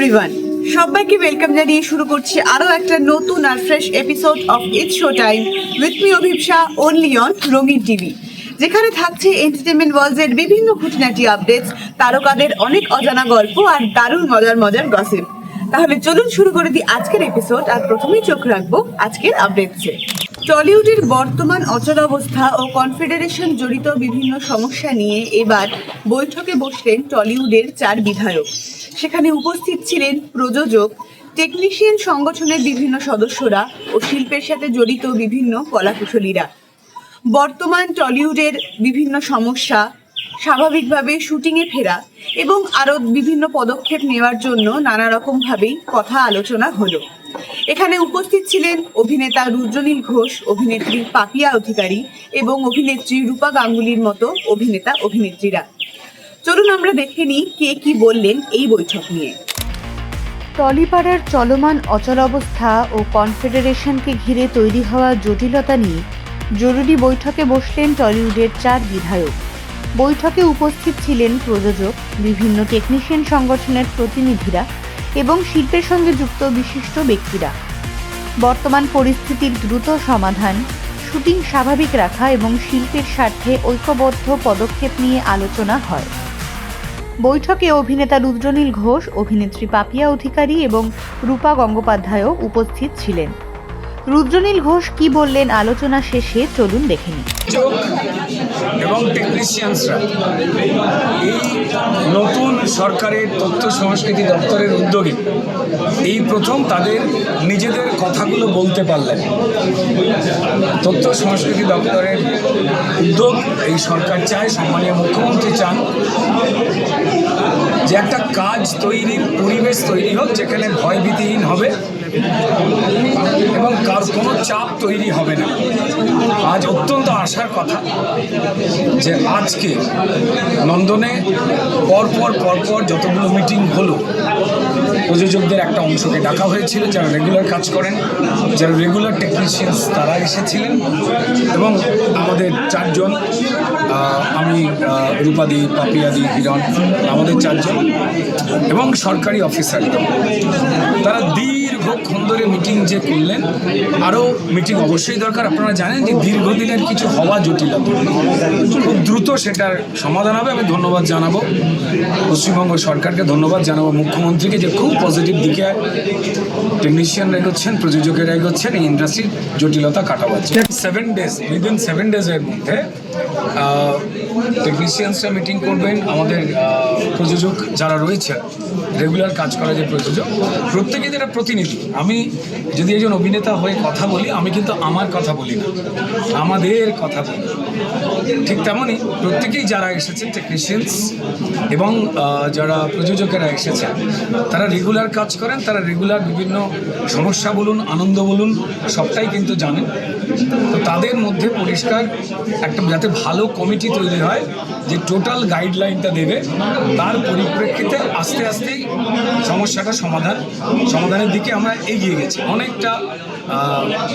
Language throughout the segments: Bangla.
এভরিওয়ান, সবাইকে ওয়েলকাম জানিয়ে শুরু করছি আরও একটা নতুন আর fresh episode of it's show time with me Abhipsa only on Rangeen TV, যেখানে থাকছে এন্টারটেনমেন্ট ওয়ার্ল্ডের বিভিন্ন খুঁটিনাটি আপডেটস, তারকাদের অনেক অজানা গল্প আর দারুণ মজার গসিপ। তাহলে চলুন শুরু করে দিই আজকের এপিসোড। আর প্রথমেই চোখ রাখবো আজকের আপডেটসে। টলিউডের বর্তমান অচলাবস্থা ও কনফেডারেশন জড়িত বিভিন্ন সমস্যা নিয়ে এবার বৈঠকে বসলেন টলিউডের 4 বিধায়ক। সেখানে উপস্থিত ছিলেন প্রযোজক, টেকনিশিয়ান সংগঠনের বিভিন্ন সদস্যরা ও শিল্পের সাথে জড়িত বিভিন্ন কলাকুশলীরা। বর্তমান টলিউডের বিভিন্ন সমস্যা, স্বাভাবিকভাবে শুটিংয়ে ফেরা এবং আরও বিভিন্ন পদক্ষেপ নেওয়ার জন্য নানা রকমভাবেই কথা আলোচনা হলো। এখানে উপস্থিত ছিলেন অভিনেতা রুদ্রনীল ঘোষ, অভিনেত্রী পাপিয়া অধিকারী এবং অভিনেত্রী রূপা গাঙ্গুলির মতো অভিনেতা অভিনেত্রীরা। চলুন আমরা দেখে নিই কে কি বললেন এই বৈঠক নিয়ে। টলিপাড়ার চলমান অচলাবস্থা ও কনফেডারেশনকে ঘিরে তৈরি হওয়া জটিলতা নিয়ে জরুরি বৈঠকে বসলেন টলিউডের 4 বিধায়ক। বৈঠকে উপস্থিত ছিলেন প্রযোজক, বিভিন্ন টেকনিশিয়ান সংগঠনের প্রতিনিধিরা এবং শিল্পের সঙ্গে যুক্ত বিশিষ্ট ব্যক্তিরা। বর্তমান পরিস্থিতির দ্রুত সমাধান, শুটিং স্বাভাবিক রাখা এবং শিল্পের স্বার্থে ঐক্যবদ্ধ পদক্ষেপ নিয়ে আলোচনা হয়। বৈঠকে অভিনেতা রুদ্রনীল ঘোষ, অভিনেত্রী পাপিয়া অধিকারী এবং রূপা গঙ্গোপাধ্যায়ও উপস্থিত ছিলেন। রুদ্রনীল ঘোষ কি বললেন আলোচনা শেষে চলুন দেখে নিই। এবং টেকনিশিয়ানসরা এই নতুন সরকারের তথ্য সংস্কৃতি দপ্তরের উদ্যোগে এই প্রথম তাদের নিজেদের কথাগুলো বলতে পারলেন। তথ্য সংস্কৃতি দপ্তরের উদ্যোগ এই সরকার চায়, সম্মানীয় মুখ্যমন্ত্রী চান যে একটা কাজ তৈরির পরিবেশ তৈরি হোক যেখানে ভয়ভীতিহীন হবে এবং কার কোনো চাপ তৈরি হবে না। আজ অত্যন্ত আশার কথা যে আজকে নন্দনে পরপর যতগুলো মিটিং হলো, প্রযোজকদের একটা অংশকে ডাকা হয়েছিল যারা রেগুলার কাজ করেন, যারা রেগুলার টেকনিশিয়ানস তারা এসেছিলেন এবং আমাদের 4 জন, আমি, রূপাদি, পাপিয়াদি, হিরণ, আমাদের 4 জন এবং সরকারি অফিসার, তারা দীর্ঘক্ষণ ধরে মিটিং যে করলেন। আরও মিটিং অবশ্যই দরকার। আপনারা জানেন যে দীর্ঘদিনের কিছু হওয়া জটিলতা, খুব দ্রুত সেটার সমাধান হবে। আমি ধন্যবাদ জানাবো পশ্চিমবঙ্গ সরকারকে, ধন্যবাদ জানাবো মুখ্যমন্ত্রীকে যে খুব পজিটিভ দিকে টেকনিশিয়ানরা এগোচ্ছেন, প্রযোজকেরা এগোচ্ছেন, এই ইন্ডাস্ট্রির জটিলতা কাটাচ্ছে। 7 ডেজ, উইদিন 7 ডেজের মধ্যে টেকনিশিয়ানসরা মিটিং করবেন। আমাদের প্রযোজক যারা রয়েছে, রেগুলার কাজ করা যে প্রযোজক, প্রত্যেকে যারা প্রতিনিধি। আমি যদি একজন অভিনেতা হয়ে কথা বলি, আমি কিন্তু আমার কথা বলি না, আমাদের কথা বলি। ঠিক তেমনই প্রত্যেকেই যারা এসেছেন টেকনিশিয়ানস এবং যারা প্রযোজকেরা এসেছেন, তারা রেগুলার কাজ করেন, তারা রেগুলার বিভিন্ন সমস্যা বলুন, আনন্দ বলুন, সবটাই কিন্তু জানেন। তো তাদের মধ্যে পরিষ্কার একটা যাতে ভালো কমিটি তৈরি হয় যে টোটাল গাইডলাইনটা দেবে, তার পরিপ্রেক্ষিতে আস্তে আস্তেই সমস্যাটা সমাধানের দিকে আমরা এগিয়ে গেছি। অনেকটা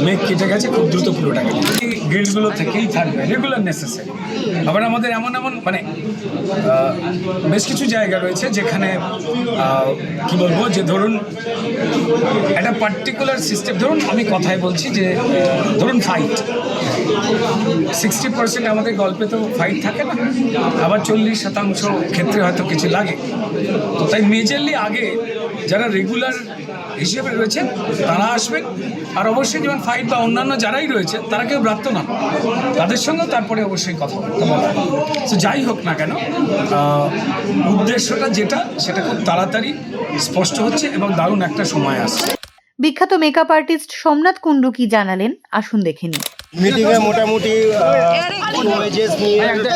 মেঘ কেটে গেছে, খুব দ্রুত পুরোটা গেছে। এই গিল্ডগুলো থেকেই থাকবে রেগুলার নেসেসারি। আবার আমাদের এমন মানে বেশ কিছু জায়গা রয়েছে যেখানে কি বলবো, যে ধরুন একটা পার্টিকুলার সিস্টেম, ধরুন আমি কথাই বলছি যে ধরুন ফাইট, 60% আমাদের গল্পে তো ফাইট থাকে না, আবার 40% ক্ষেত্রে হয়তো কিছু লাগে। তো তাই মেজরলি আগে যারা রেগুলার হিসেবে রয়েছেন তারা আসবেন, আর অবশ্যই যেমন ফাইট বা অন্যান্য যারাই রয়েছে তারা কেউ ব্রাত্য না, তাদের সঙ্গেও তারপরে অবশ্যই কথা বলতে হবে। তো যাই হোক না কেন, উদ্দেশ্যটা যেটা সেটা খুব তাড়াতাড়ি স্পষ্ট হচ্ছে এবং দারুণ একটা সময় আসছে। বিখ্যাত মেকআপ আর্টিস্ট সোমনাথ কুণ্ডু কি জানালেন আসুন দেখে নিই। মিটিংয়ে মোটামুটি ওয়েজেস নিয়ে এবং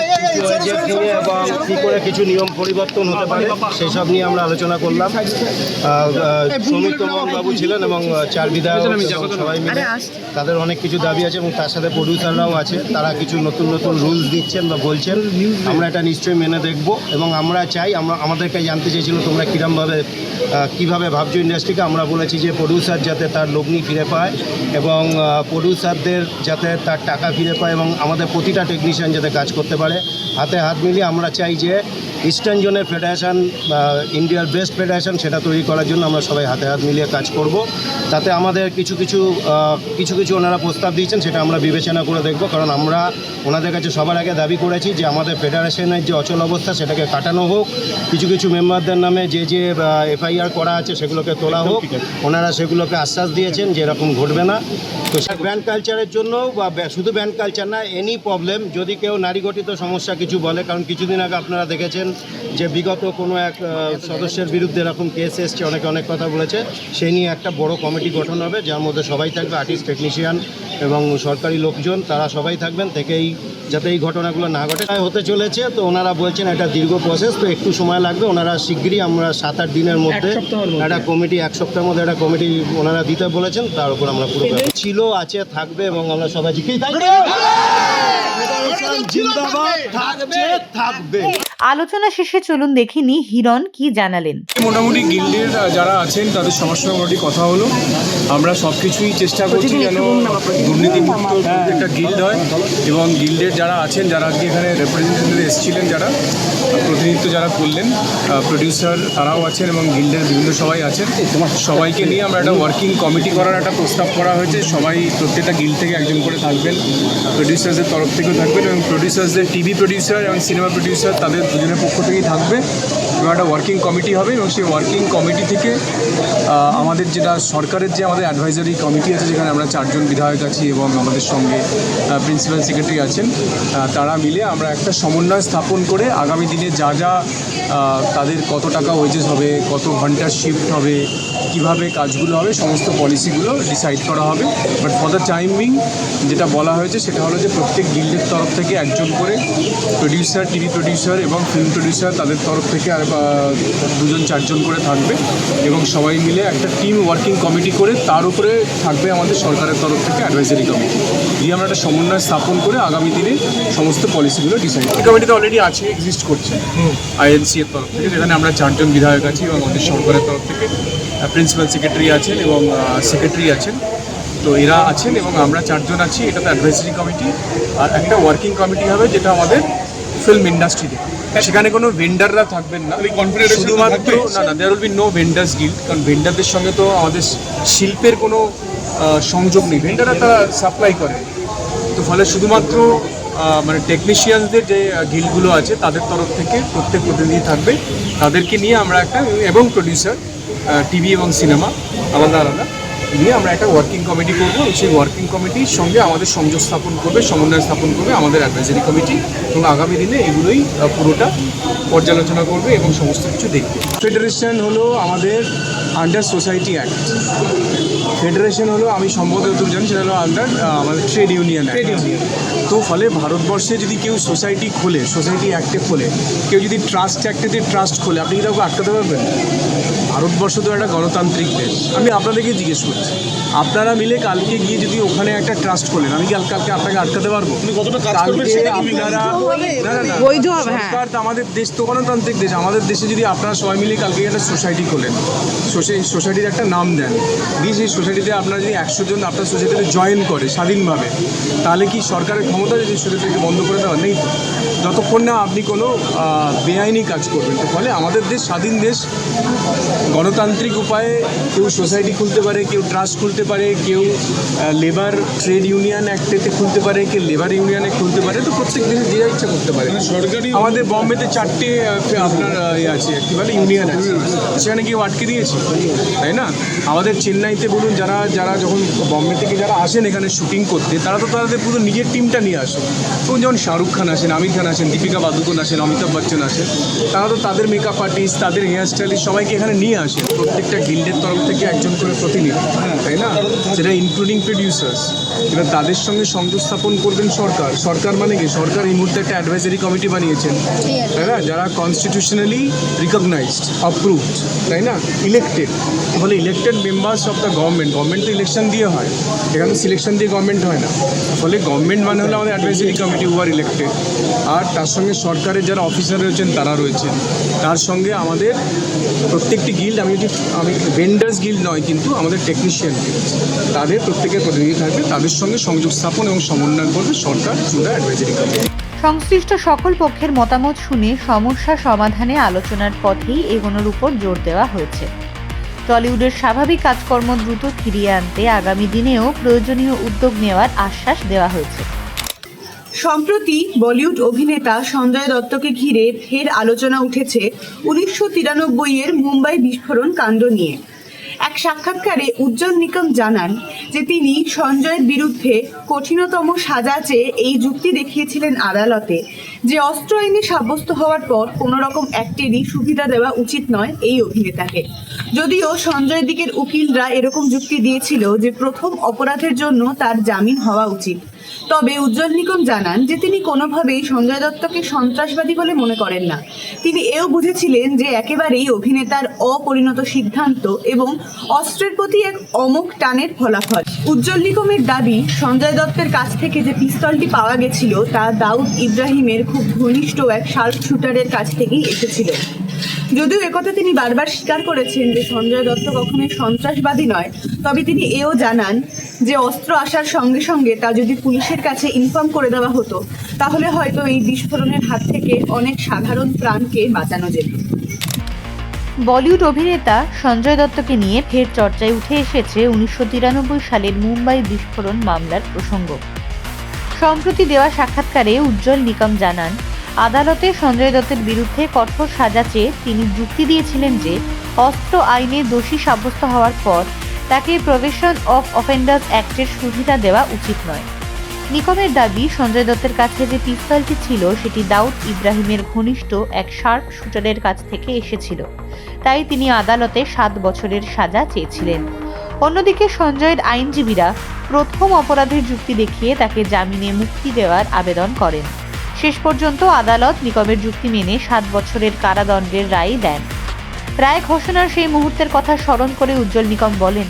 কী করে কিছু নিয়ম পরিবর্তন হতে পারে সেসব নিয়ে আমরা আলোচনা করলাম। সৌমিত্র বাবু ছিলেন এবং 4 বিধায়ক সবাই মিলে তাদের অনেক কিছু দাবি আছে এবং তার সাথে প্রডিউসাররাও আছে। তারা কিছু নতুন রুলস দিচ্ছেন বা বলছেন, আমরা এটা নিশ্চয়ই মেনে দেখব এবং আমরা চাই, আমাদেরকে জানতে চেয়েছিল তোমরা কীভাবে ভাবছো ইন্ডাস্ট্রিকে। আমরা বলেছি যে প্রডিউসার যাতে তার লগ্নি ফিরে পায় এবং প্রডিউসারদের যাতে যাতে তার টাকা ফিরে পায় এবং আমাদের প্রতিটা টেকনিশিয়ান যাতে কাজ করতে পারে। হাতে হাত মিলিয়ে আমরা চাই যে ইস্টার্ন জোনের ফেডারেশন, ইন্ডিয়ার বেস্ট ফেডারেশন, সেটা তৈরি করার জন্য আমরা সবাই হাতে হাত মিলিয়ে কাজ করব। তাতে আমাদের কিছু কিছু ওনারা প্রস্তাব দিয়েছেন, সেটা আমরা বিবেচনা করে দেখব। কারণ আমরা ওনাদের কাছে সবার আগে দাবি করেছি যে আমাদের ফেডারেশনের যে অচল অবস্থা সেটাকে কাটানো হোক, কিছু মেম্বারদের নামে যে এফআইআর করা আছে সেগুলোকে তোলা হোক। ওনারা সেগুলোকে আশ্বাস দিয়েছেন যে এরকম ঘটবে না। তো ব্যান্ড কালচারের জন্য, বা শুধু ব্যান্ড কালচার না, এনি প্রবলেম, যদি কেউ নারী গঠিত সমস্যা কিছু বলে, কারণ কিছুদিন আগে আপনারা দেখেছেন যে বিগত কোনো এক সদস্যের বিরুদ্ধে এরকম কেস এসছে, অনেকে অনেক কথা বলেছে, সেই নিয়ে একটা বড় কমিটি গঠন হবে, যার মধ্যে সবাই থাকবে, আর্টিস্ট, টেকনিশিয়ান এবং সরকারি লোকজন, তারা সবাই থাকবেন, থেকেই যাতে এই ঘটনাগুলো না ঘটে হতে চলেছে। তো ওনারা বলছেন এটা দীর্ঘ প্রসেস, তো একটু সময় লাগবে। ওনারা শিগগিরই, আমরা 7-8 দিনের মধ্যে একটা কমিটি, 1 সপ্তাহের মধ্যে একটা কমিটি ওনারা দিতে বলেছেন। তার উপর আমরা পুরো ছিল, আছে, থাকবে এবং আমরা সবাই থাকবে। আলোচনা শেষে চলুন দেখিনি হিরণ কি জানালেন। মোটামুটি গিল্ডের যারা আছেন তাদের সবার সঙ্গে মোটামুটি কথা হলো। আমরা সব কিছুই চেষ্টা করছি যেন দুর্নীতিমুক্ত একটা গিল্ড হয়, এবং গিল্ডের যারা আছেন, যারা আজকে এখানে রিপ্রেজেন্টেটিভ এসেছিলেন, যারা প্রতিনিধিত্ব যারা করলেন, প্রডিউসার তারাও আছেন এবং গিল্ডের বিভিন্ন সবাই আছেন, সবাইকে নিয়ে আমরা একটা ওয়ার্কিং কমিটি করার একটা প্রস্তাব করা হয়েছে। সবাই প্রত্যেকটা গিল্ড থেকে একজন করে থাকবেন, প্রডিউসার্সদের তরফ থেকেও থাকবেন, এবং প্রডিউসার্সদের টিভি প্রডিউসার এবং সিনেমা প্রডিউসার তাদের দুজনের পক্ষ থেকেই থাকবে, এবং একটা ওয়ার্কিং কমিটি হবে। এবং সেই ওয়ার্কিং কমিটি থেকে আমাদের যেটা সরকারের যে আমাদের অ্যাডভাইজারি কমিটি আছে, যেখানে আমরা 4 জন বিধায়ক আছি এবং আমাদের সঙ্গে প্রিন্সিপাল সেক্রেটারি আছেন, তারা মিলে আমরা একটা সমন্বয় স্থাপন করে আগামী দিনে যা যা তাদের কত টাকা ওয়েজেস হবে, কত ঘন্টার শিফট হবে, কিভাবে কাজগুলো হবে, সমস্ত পলিসিগুলো ডিসাইড করা হবে। বাট ফর দ্য টাইমিং যেটা বলা হয়েছে সেটা হলো যে প্রত্যেক গিল্ডের তরফ থেকে একজন করে প্রডিউসার, টিভি প্রডিউসার এবং ফিল্ম প্রডিউসার তাদের তরফ থেকে আর 2-4 জন করে থাকবে, এবং সবাই মিলে একটা টিম ওয়ার্কিং কমিটি করে তার উপরে থাকবে আমাদের সরকারের তরফ থেকে অ্যাডভাইজারি কমিটি, দিয়ে আমরা একটা সমন্বয় স্থাপন করে আগামী দিনে সমস্ত পলিসিগুলো ডিসাইড। এই কমিটিতে অলরেডি আছে, এক্সিস্ট করছে আইএনসি এর তরফ থেকে, যেখানে আমরা 4 জন বিধায়ক আছি এবং আমাদের সরকারের তরফ থেকে প্রিন্সিপাল সেক্রেটারি আছেন এবং সেক্রেটারি আছেন। তো এরা আছেন এবং আমরা 4 জন আছি। এটাতে অ্যাডভাইজারি কমিটি আর একটা ওয়ার্কিং কমিটি হবে, যেটা আমাদের ফিল্ম ইন্ডাস্ট্রিতে। সেখানে কোনো ভেন্ডাররা থাকবেন না, শুধুমাত্র না, there will be no vendors guild, কারণ ভেন্ডারদের সঙ্গে তো আমাদের শিল্পের কোনো সংযোগ নেই, ভেন্ডাররা তারা সাপ্লাই করে। তো ফলে শুধুমাত্র মানে টেকনিশিয়ানসদের যে গিল্ডগুলো আছে তাদের তরফ থেকে প্রত্যেক প্রতিনিধি থাকবে, তাদেরকে নিয়ে আমরা একটা, এবং প্রডিউসার টিভি এবং সিনেমা আলাদা আলাদা নিয়ে আমরা একটা ওয়ার্কিং কমিটি করবো। সেই ওয়ার্কিং কমিটির সঙ্গে আমাদের সংযোগ স্থাপন করবে, সমন্বয় স্থাপন করবে আমাদের অ্যাডভাইজারি কমিটি, এবং আগামী দিনে এগুলোই পুরোটা পর্যালোচনা করবে এবং সমস্ত কিছু দেখবে। ফেডারেশন হলো আমাদের আন্ডার সোসাইটি অ্যাক্ট, ফেডারেশন হলো, আমি সম্ভবত যতটুকু জানি সেটা হলো আন্ডার আমাদের ট্রেড ইউনিয়ন অ্যাক্ট। তো ফলে ভারতবর্ষে যদি কেউ সোসাইটি খোলে, সোসাইটি অ্যাক্টে খোলে, কেউ যদি ট্রাস্ট অ্যাক্টেতে ট্রাস্ট খোলে, আপনি কি তাকে আটকাতে পারবেন? ভারতবর্ষ তো একটা গণতান্ত্রিক দেশ। আমি আপনাদেরকে জিজ্ঞেস করছি, আপনারা মিলে কালকে গিয়ে যদি ওখানে একটা ট্রাস্ট খোলেন, আমি কি কালকে আপনাকে আটকাতে পারবো? সরকার তো, আমাদের দেশ তো গণতান্ত্রিক দেশ, আমাদের দেশে যদি আপনারা সবাই মিলে কালকে একটা সোসাইটি খোলেন, সোসাইটির একটা নাম দেন, দিয়ে সেই সোসাইটিতে আপনারা যদি 100 জন আপনার সোসাইটিতে জয়েন করে স্বাধীনভাবে, তাহলে কি সরকারের ক্ষমতা যদি সোসাইটিকে বন্ধ করে দেওয়া নেই? যতক্ষণ না আপনি কোনো বেআইনি কাজ করবেন। তো ফলে আমাদের দেশ স্বাধীন দেশ, গণতান্ত্রিক উপায়ে কেউ সোসাইটি খুলতে পারে, কেউ ট্রাস্ট খুলতে পারে, কেউ লেবার ট্রেড ইউনিয়ন অ্যাক্টেতে খুলতে পারে, কেউ লেবার ইউনিয়নে খুলতে পারে। তো প্রত্যেক দেশে যে যা ইচ্ছা করতে পারে। সরকারি, আমাদের বম্বেতে 4টে আপনার আছে কী বলে ইউনিয়ন আছে, সেখানে কেউ আটকে দিয়েছে, তাই না? আমাদের চেন্নাইতে বলুন, যারা যখন বম্বে থেকে যারা আসেন এখানে শুটিং করতে, তারা তো তাদের পুরো নিজের টিমটা নিয়ে আসে। তখন যেমন শাহরুখ খান আসেন, আমির খান আসেন, দীপিকা পাদুকোন আসেন, অমিতাভ বচ্চন আসেন, তারা তো তাদের মেকআপ আর্টিস্ট, তাদের হেয়ার স্টাইলিস্ট সবাইকে এখানে নিয়ে আসেন। প্রত্যেকটা গিল্ডের তরফ থেকে একজন করে প্রতিনিধি, তাই না? সেটা ইনক্লুডিং প্রডিউসার্স। এবার তাদের সঙ্গে সংযোগ স্থাপন করবেন সরকার। সরকার মানে কি? সরকার এই মুহূর্তে একটা অ্যাডভাইজারি কমিটি বানিয়েছেন, তাই না? যারা কনস্টিটিউশনালি রিকগনাইজড, অ্যাপ্রুভড, তাই না? ইলেক্টেড। ফলে elected members of the government তো ইলেকশন দিয়ে হয়, এখানে সিলেকশন দিয়ে গভর্নমেন্ট হয় না। ফলে গভর্নমেন্ট মানে হলো আমাদের অ্যাডভাইজারি কমিটি হু আর ইলেক্টেড, আর তার সঙ্গে সরকারের যারা অফিসার রয়েছেন তারা রয়েছেন, তার সঙ্গে আমাদের প্রত্যেকটি গিল্ড, আমি ভেন্ডার্স গিল্ড নয়, কিন্তু আমাদের টেকনিশিয়ান টেকনিশিয়ানকে, তাদের প্রত্যেকের প্রতিনিধি থাকবে, তাদের সঙ্গে সংযোগ স্থাপন এবং সমন্বয় করবে সরকার চূড়া অ্যাডভাইজারি কমিটি। সংশ্লিষ্ট সকল পক্ষের মতামত শুনে সমস্যা সমাধানে আলোচনার পথেই এগোনোর উপর জোর দেওয়া হয়েছে। টলিউডের স্বাভাবিক কাজকর্ম দ্রুত ফিরিয়ে আনতে আগামী দিনেও প্রয়োজনীয় উদ্যোগ নেওয়ার আশ্বাস দেওয়া হয়েছে। সম্প্রতি বলিউড অভিনেতা সঞ্জয় দত্তকে ঘিরে ফের আলোচনা উঠেছে 1993-এর মুম্বাই বিস্ফোরণ কাণ্ড নিয়ে। এক সাক্ষাৎকারে উজ্জ্বল নিকম জানান যে তিনি সঞ্জয়ের বিরুদ্ধে কঠিনতম সাজা চেয়ে এই যুক্তি দেখিয়েছিলেন আদালতে যে অস্ত্র আইনে সাব্যস্ত হওয়ার পর কোনো রকম অ্যাক্টেরই সুবিধা দেওয়া উচিত নয় এই অভিনেতাকে। যদিও সঞ্জয় দিকের উকিলরা এরকম যুক্তি দিয়েছিল যে প্রথম অপরাধের জন্য তার জামিন হওয়া উচিত। তবে উজ্জ্বল নিকম জানান যে তিনি কোনোভাবেই সঞ্জয় দত্তকে সন্ত্রাসবাদী বলে মনে করেন না। তিনি এও বুঝেছিলেন যে একেবারেই অভিনেতার অপরিণত সিদ্ধান্ত এবং অস্ত্রের প্রতি এক অমোঘ টানের ফলাফল। উজ্জ্বল নিকমের দাবি, সঞ্জয় দত্তের কাছ থেকে যে পিস্তলটি পাওয়া গেছিল তা দাউদ ইব্রাহিমের খুব ঘনিষ্ঠ এক শার্প শুটারের কাছ থেকেই এসেছিল। যদিও একথা তিনি বারবার স্বীকার করেছেন যে সঞ্জয় দত্ত কখনোই সন্ত্রাসবাদী নয়, তবে তিনি এও জানান যে অস্ত্র আসার সঙ্গে সঙ্গে তা যদি পুলিশের কাছে ইনফর্ম করে দেওয়া হতো তাহলে হয়তো এই বিস্ফোরণের হাত থেকে অনেক সাধারণ প্রাণকে বাঁচানো যেত। বলিউড অভিনেতা সঞ্জয় দত্তকে নিয়ে ফের চর্চায় উঠে এসেছে 1993 সালের মুম্বাই বিস্ফোরণ মামলার প্রসঙ্গ। সম্প্রতি দেওয়া সাক্ষাৎকারে উজ্জ্বল নিকম জানান, আদালতে সঞ্জয় দত্তের বিরুদ্ধে কঠোর সাজা চেয়ে তিনি যুক্তি দিয়েছিলেন যে অস্ত্র আইনে দোষী সাব্যস্ত হওয়ার পর তাকে প্রভিশন অফ অফেন্ডার্স অ্যাক্টের সুবিধা দেওয়া উচিত নয়। নিকমের দাবি, সঞ্জয় দত্তের কাছে যে পিস্তলটি ছিল সেটি দাউদ ইব্রাহিমের ঘনিষ্ঠ এক শার্প শুটারের কাছ থেকে এসেছিল, তাই তিনি আদালতে 7 বছরের সাজা চেয়েছিলেন। অন্যদিকে সঞ্জয়ের আইনজীবীরা প্রথম অপরাধের যুক্তি দেখিয়ে তাকে জামিনে মুক্তি দেওয়ার আবেদন করেন। শেষ পর্যন্ত আদালত নিকমের যুক্তি মেনে 7 বছরের কারাদণ্ডের রায় দেন। রায় ঘোষণার সেই মুহূর্তের কথা স্মরণ করে উজ্জ্বল নিকম বলেন,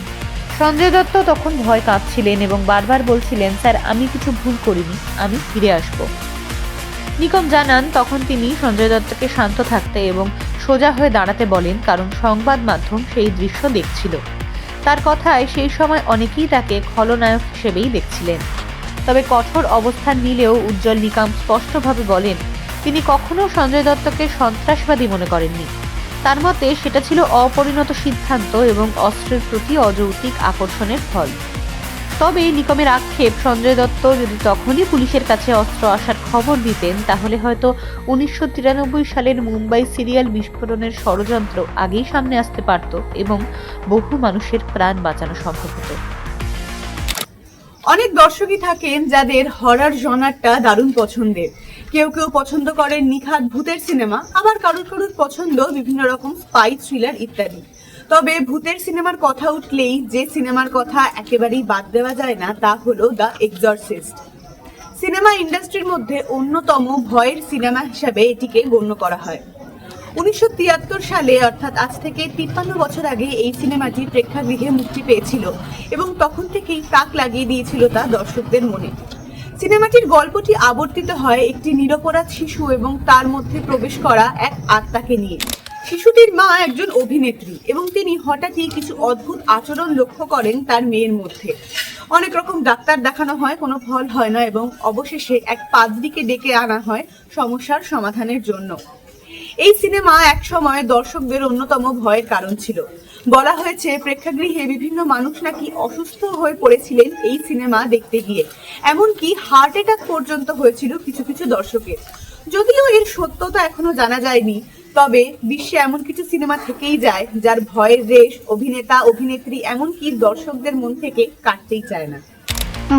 সঞ্জয় দত্ত তখন ভয় কাঁপছিলেন এবং বারবার বলছিলেন, স্যার আমি কিছু ভুল করিনি, আমি ফিরে আসব। নিকম জানান, তখন তিনি সঞ্জয় দত্তকে শান্ত থাকতে এবং সোজা হয়ে দাঁড়াতে বলেন, কারণ সংবাদ মাধ্যম সেই দৃশ্য দেখছিল। তার কথায় সেই সময় অনেকেই তাকে খলনায়ক হিসেবেই দেখছিলেন। তবে কঠোর অবস্থান নিলেও উজ্জ্বল নিকম স্পষ্টভাবে বলেন, তিনি কখনো সঞ্জয় দত্তকে সন্ত্রাসবাদী মনে করেননি। তার মতে সেটা ছিল অপরিণত সিদ্ধান্ত এবং অস্ত্রের প্রতি অযৌক্তিক আকর্ষণের ফল। তবে নিকমের আক্ষেপ, সঞ্জয় দত্ত যদি তখনই পুলিশের কাছে অস্ত্র আসার খবর দিতেন তাহলে হয়তো 1993 সালের মুম্বাই সিরিয়াল বিস্ফোরণের ষড়যন্ত্র আগেই সামনে আসতে পারত এবং বহু মানুষের প্রাণ বাঁচানো সম্ভব হতো। অনেক দর্শকই থাকেন যাদের হরর জনারটা দারুণ পছন্দের। কেউ কেউ পছন্দ করেন নিখাত ভূতের সিনেমা, আবার কারোর পছন্দ বিভিন্ন রকম স্পাই থ্রিলার ইত্যাদি। তবে ভূতের সিনেমার কথা উঠলেই যে সিনেমার কথা একেবারেই বাদ দেওয়া যায় না তা হলো দ্য এক্সরসিস্ট। সিনেমা ইন্ডাস্ট্রির মধ্যে অন্যতম ভয়ের সিনেমা হিসাবে এটিকে গণ্য করা হয়। 1973 সালে, অর্থাৎ আজ থেকে 53 বছর আগে এই সিনেমাটি প্রেক্ষাগৃহে মুক্তি পেয়েছিল এবং তখন থেকেই তাক লাগিয়ে দিয়েছিল তা দর্শকদের মনে। সিনেমাটির গল্পটি আবর্তিত হয় একটি নিরপরাধ শিশু এবং তার মধ্যে প্রবেশ করা এক আত্মাকে নিয়ে। শিশুটির মা একজন অভিনেত্রী এবং তিনি হঠাৎই কিছু অদ্ভুত আচরণ লক্ষ্য করেন তার মেয়ের মধ্যে। অনেক রকম ডাক্তার দেখানো হয়, কোনো ফল হয় না এবং অবশেষে এক পাদ্রীকে ডেকে আনা হয় সমস্যার সমাধানের জন্য। এই সিনেমা এক সময় দর্শকদের অন্যতম ভয়ের কারণ ছিল। বলা হয়েছে প্রেক্ষাগৃহে বিভিন্ন মানুষ নাকি অসুস্থ হয়ে পড়েছিলেন এই সিনেমা দেখতে গিয়ে, এমনকি হার্ট অ্যাটাক পর্যন্ত হয়েছিল কিছু কিছু দর্শকের। যদিও এর সত্যতা এখনো জানা যায়নি, তবে বিশ্বে এমন কিছু সিনেমা থেকেই যায় যার ভয়ের রেশ অভিনেতা অভিনেত্রী এমনকি দর্শকদের মন থেকে কাটতেই চায় না।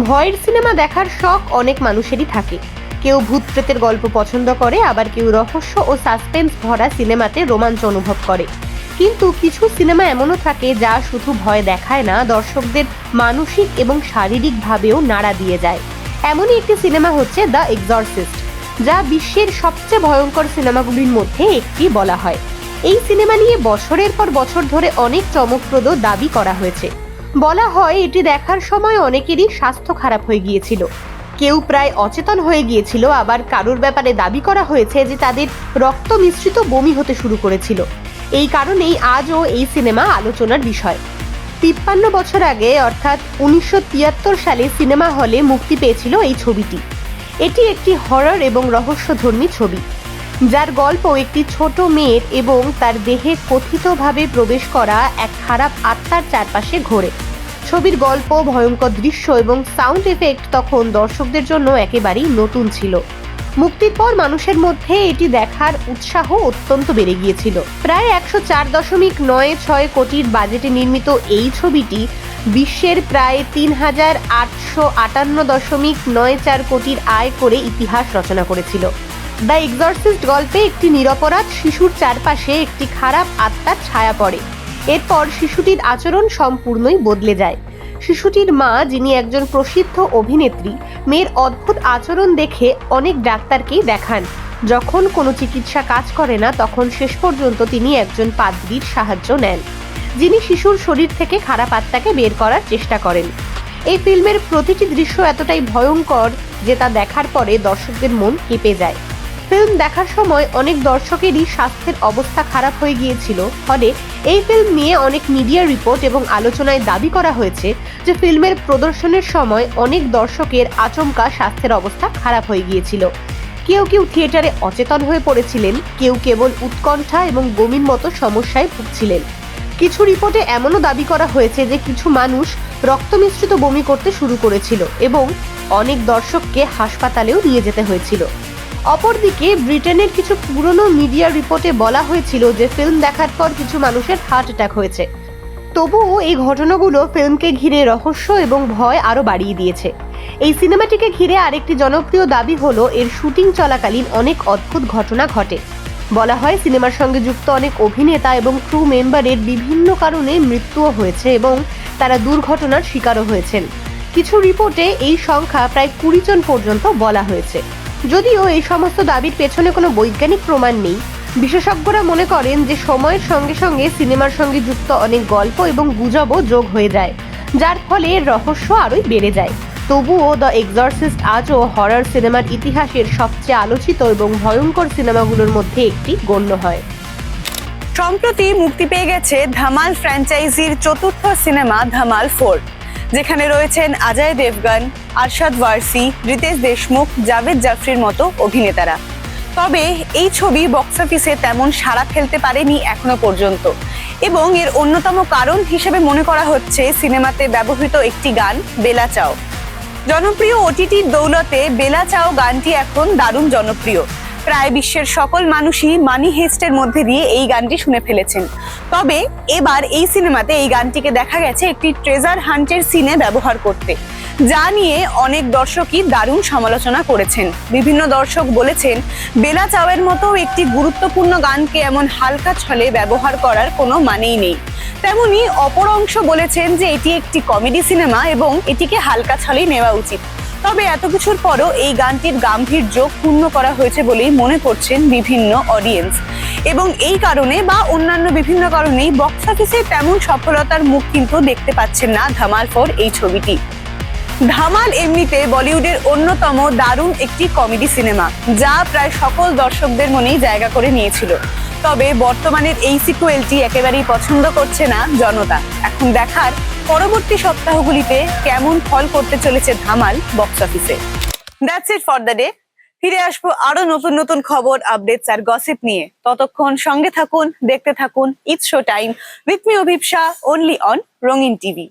ভয়ের সিনেমা দেখার শখ অনেক মানুষেরই থাকে। কেউ ভূত প্রেতের গল্প পছন্দ করে, আবার কেউ রহস্য ও সাসপেন্স ভরা সিনেমাতে রোমাঞ্চ অনুভব করে। কিন্তু কিছু সিনেমা এমনও থাকে যা শুধু ভয় দেখায় না, দর্শকদের মানসিক এবং শারীরিকভাবেও নাড়া দিয়ে যায়। এমনই একটি সিনেমা হচ্ছে দ্য এক্সরসিস্ট, যা বিশ্বের সবচেয়ে ভয়ঙ্কর সিনেমাগুলির মধ্যে একটি বলা হয়। এই সিনেমা নিয়ে বছরের পর বছর ধরে অনেক চমকপ্রদ দাবি করা হয়েছে। বলা হয় এটি দেখার সময় অনেকেরই স্বাস্থ্য খারাপ হয়ে গিয়েছিল, কেউ প্রায় অচেতন হয়ে গিয়েছিল, আবার কারোর ব্যাপারে দাবি করা হয়েছে যে তাদের রক্ত মিশ্রিত বমি হতে শুরু করেছিল। এই কারণেই আজও এই সিনেমা আলোচনার বিষয়। 53 বছর আগে অর্থাৎ 1973 সালে সিনেমা হলে মুক্তি পেয়েছিল এই ছবিটি। এটি একটি হরর এবং রহস্যধর্মী ছবি, যার গল্প একটি ছোট মেয়ের এবং তার দেহে কথিতভাবে প্রবেশ করা এক খারাপ আত্মার চারপাশে ঘোরে। ছবির গল্প, ভয়ঙ্কর দৃশ্য এবং সাউন্ড এফেক্ট তখন দর্শকদের জন্য একেবারেই নতুন ছিল। মুক্তির পর মানুষের মধ্যে এটি দেখার উৎসাহ অত্যন্ত বেড়ে গিয়েছিল। প্রায় 104.96 কোটির বাজেটে নির্মিত এই ছবিটি বিশ্বের প্রায় 3858.94 কোটির আয় করে ইতিহাস রচনা করেছিল। দ্য এক্সরসিস্ট গল্পে একটি নিরপরাধ শিশুর চারপাশে একটি খারাপ আত্মার ছায়া পড়ে। এরপর শিশুটির আচরণ সম্পূর্ণই বদলে যায়। শিশুটির মা, যিনি একজন প্রসিদ্ধ অভিনেত্রী, মেয়ের অদ্ভুত আচরণ দেখে অনেক ডাক্তারকেই দেখান। যখন কোনো চিকিৎসা কাজ করে না, তখন শেষ পর্যন্ত তিনি একজন পাদ্রীর সাহায্য নেন, যিনি শিশুর শরীর থেকে খারাপ আত্মাকে বের করার চেষ্টা করেন। এই ফিল্মের প্রতিটি দৃশ্য এতটাই ভয়ঙ্কর যে তা দেখার পরে দর্শকদের মন কেঁপে যায়। ফিল্ম দেখার সময় অনেক দর্শকেরই স্বাস্থ্যের অবস্থা খারাপ হয়ে গিয়েছিল। ফলে এই ফিল্ম নিয়ে অনেক মিডিয়া রিপোর্ট এবং আলোচনায় দাবি করা হয়েছে যে ফিল্মের প্রদর্শনের সময় অনেক দর্শকের আচমকা স্বাস্থ্যের অবস্থা খারাপ হয়ে গিয়েছিল। কেউ কেউ থিয়েটারে অচেতন হয়ে পড়েছিলেন, কেউ কেবল উৎকণ্ঠা এবং বমির মতো সমস্যায় ভুগছিলেন। কিছু রিপোর্টে এমনও দাবি করা হয়েছে যে কিছু মানুষ রক্ত মিশ্রিত বমি করতে শুরু করেছিল এবং অনেক দর্শককে হাসপাতালেও নিয়ে যেতে হয়েছিল। অপরদিকে ব্রিটেনের কিছু পুরনো মিডিয়া রিপোর্টে বলা হয়েছিল যে ফিল্ম দেখার পর কিছু মানুষের হার্ট অ্যাটাক হয়েছে। তবুও এই ঘটনাগুলো ফিল্মকে ঘিরে রহস্য এবং ভয় আরও বাড়িয়ে দিয়েছে। এই সিনেমাটিকে ঘিরে আরেকটি জনপ্রিয় দাবি হলো এর শুটিং চলাকালীন অনেক অদ্ভুত ঘটনা ঘটে। বলা হয় সিনেমার সঙ্গে যুক্ত অনেক অভিনেতা এবং ক্রু মেম্বারের বিভিন্ন কারণে মৃত্যুও হয়েছে এবং তারা দুর্ঘটনার শিকারও হয়েছেন। কিছু রিপোর্টে এই সংখ্যা প্রায় 20 জন পর্যন্ত বলা হয়েছে। যদিও এই সমস্ত দাবির পেছনে কোনো বৈজ্ঞানিক প্রমাণ নেই, বিশেষজ্ঞরা মনে করেন যে সময়ের সঙ্গে সঙ্গে সিনেমার সঙ্গে যুক্ত অনেক গল্প এবং গুজবও যোগ হয়ে যায়, যার ফলে এর রহস্য আরোই বেড়ে যায়। তবুও দ্য এক্সরসিস্ট আজও হরর সিনেমার ইতিহাসের সবচেয়ে আলোচিত এবং ভয়ঙ্কর সিনেমাগুলোর মধ্যে একটি গণ্য হয়। সম্প্রতি মুক্তি পেয়ে গেছে ধামাল ফ্র্যাঞ্চাইজির চতুর্থ সিনেমা ধামাল 4, যেখানে রয়েছেন অজয় দেবগন, আরশাদ ওয়ারসি, রিতেশ দেশমুখ, জাভেদ জাফরির মতো অভিনেতারা। তবে এই ছবি বক্স অফিসে তেমন সাড়া ফেলতে পারেনি এখনো পর্যন্ত, এবং এর অন্যতম কারণ হিসেবে মনে করা হচ্ছে সিনেমাতে ব্যবহৃত একটি গান বেলা চাও। জনপ্রিয় ওটিটির দৌলতে বেলা চাও গানটি এখন দারুণ জনপ্রিয়। প্রায় বিশ্বের সকল মানুষই মানি হেস্টের মধ্যে দিয়ে এই গানটি শুনে ফেলেছেন। তবে এবার এই সিনেমাতে এই গানটিকে দেখা গেছে একটি ট্রেজার হান্টের সিনে ব্যবহার করতে, যা নিয়ে অনেক দর্শকই দারুণ সমালোচনা করেছেন। বিভিন্ন দর্শক বলেছেন বেলা চাওয়ের মতো একটি গুরুত্বপূর্ণ গানকে এমন হালকা ছলে ব্যবহার করার কোনো মানেই নেই। তেমনি অপর অংশ বলেছেন যে এটি একটি কমেডি সিনেমা এবং এটিকে হালকা ছলেই নেওয়া উচিত। তবে এত কিছুর পরও এই গানটির গাম্ভীর্য পূর্ণ করা হয়েছে বলেই মনে করছেন বিভিন্ন অডিয়েন্স, এবং এই কারণে বা অন্যান্য বিভিন্ন কারণেই বক্স অফিসে তেমন সফলতার মুখ কিন্তু দেখতে পাচ্ছেন না ধামাল 4 এই ছবিটি। ধামাল এমনিতে বলিউডের অন্যতম দারুণ একটি কমেডি সিনেমা, যা প্রায় সকল দর্শকদের মনেই জায়গা করে নিয়েছিল। তবে বর্তমানের এই সিকুয়েলটি একেবারেই পছন্দ করছে না জনতা। এখন দেখার পরবর্তী সপ্তাহগুলিতে কেমন ফল করতে চলেছে ধামাল বক্স অফিসে। That's it for the day. ফিরে আসবো আরো নতুন নতুন খবর, আপডেটস আর গসিপ নিয়ে। ততক্ষণ সঙ্গে থাকুন, দেখতে থাকুন it's show time with me Abhipsa, only on Rangeen TV.